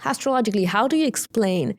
astrologically, how do you explain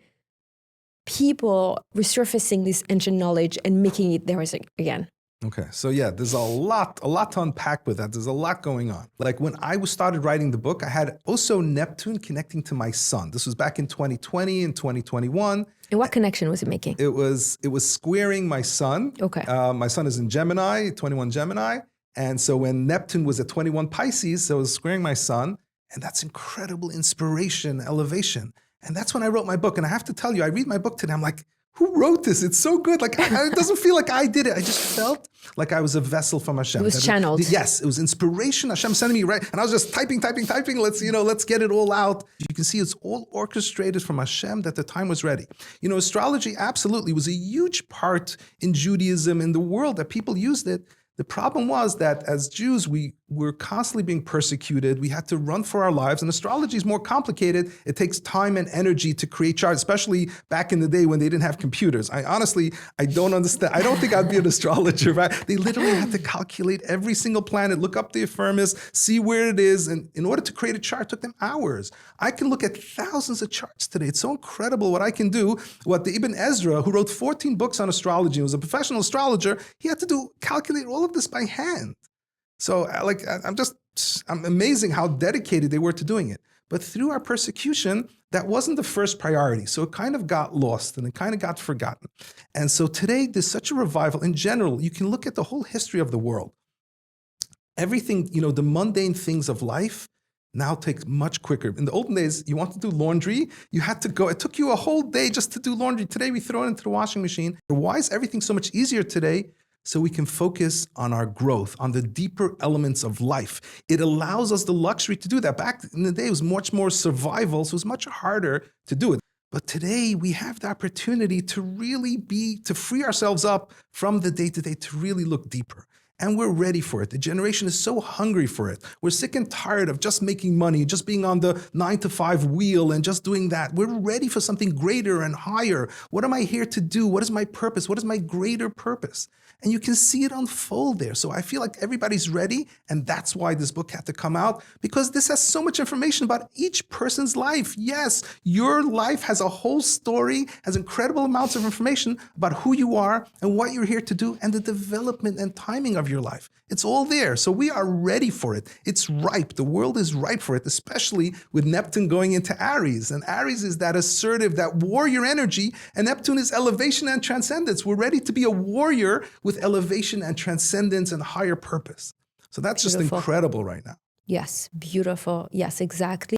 people resurfacing this ancient knowledge and making it theirs again? Okay, so yeah, there's a lot to unpack with that. There's a lot going on. Like when I started writing the book, I had also Neptune connecting to my sun. This was back in 2020 and 2021. And what connection was it making? It was squaring my sun. Okay. My sun is in Gemini, 21 Gemini. And so when Neptune was at 21 Pisces, so it was squaring my sun. And that's incredible inspiration, elevation. And that's when I wrote my book. And I have to tell you, I read my book today, I'm like, who wrote this? It's so good. Like, it doesn't feel like I did it. I just felt like I was a vessel from Hashem. It was channeled. Yes, it was inspiration. Hashem sending me, right? And I was just typing. Let's get it all out. You can see it's all orchestrated from Hashem that the time was ready. You know, astrology absolutely was a huge part in Judaism, in the world, that people used it. The problem was that as Jews, we were constantly being persecuted. We had to run for our lives, and astrology is more complicated. It takes time and energy to create charts, especially back in the day when they didn't have computers. I don't understand. I don't think I'd be an astrologer, right? They literally had to calculate every single planet, look up the ephemeris, see where it is, and in order to create a chart, it took them hours. I can look at thousands of charts today. It's so incredible what I can do. What the Ibn Ezra, who wrote 14 books on astrology, was a professional astrologer, he had to calculate all of this by hand. So I'm amazing how dedicated they were to doing it. But through our persecution, that wasn't the first priority. So it kind of got lost and it kind of got forgotten. And so today there's such a revival. In general, you can look at the whole history of the world. Everything, the mundane things of life now take much quicker. In the olden days, you want to do laundry, you had to go. It took you a whole day just to do laundry. Today we throw it into the washing machine. Why is everything so much easier today? So we can focus on our growth, on the deeper elements of life. It allows us the luxury to do that. Back in the day, it was much more survival, so it was much harder to do it. But today, we have the opportunity to really to free ourselves up from the day-to-day, to really look deeper. And we're ready for it. The generation is so hungry for it. We're sick and tired of just making money, just being on the 9-to-5 wheel and just doing that. We're ready for something greater and higher. What am I here to do? What is my purpose? What is my greater purpose? And you can see it unfold there. So I feel like everybody's ready, and that's why this book had to come out, because this has so much information about each person's life. Yes, your life has a whole story, has incredible amounts of information about who you are and what you're here to do and the development and timing of your life. It's all there. So we are ready for it. It's ripe. The world is ripe for it, especially with Neptune going into Aries. And Aries is that assertive, that warrior energy, and Neptune is elevation and transcendence. We're ready to be a warrior with elevation and transcendence and higher purpose. So that's just incredible right now. Yes, beautiful. Yes, exactly.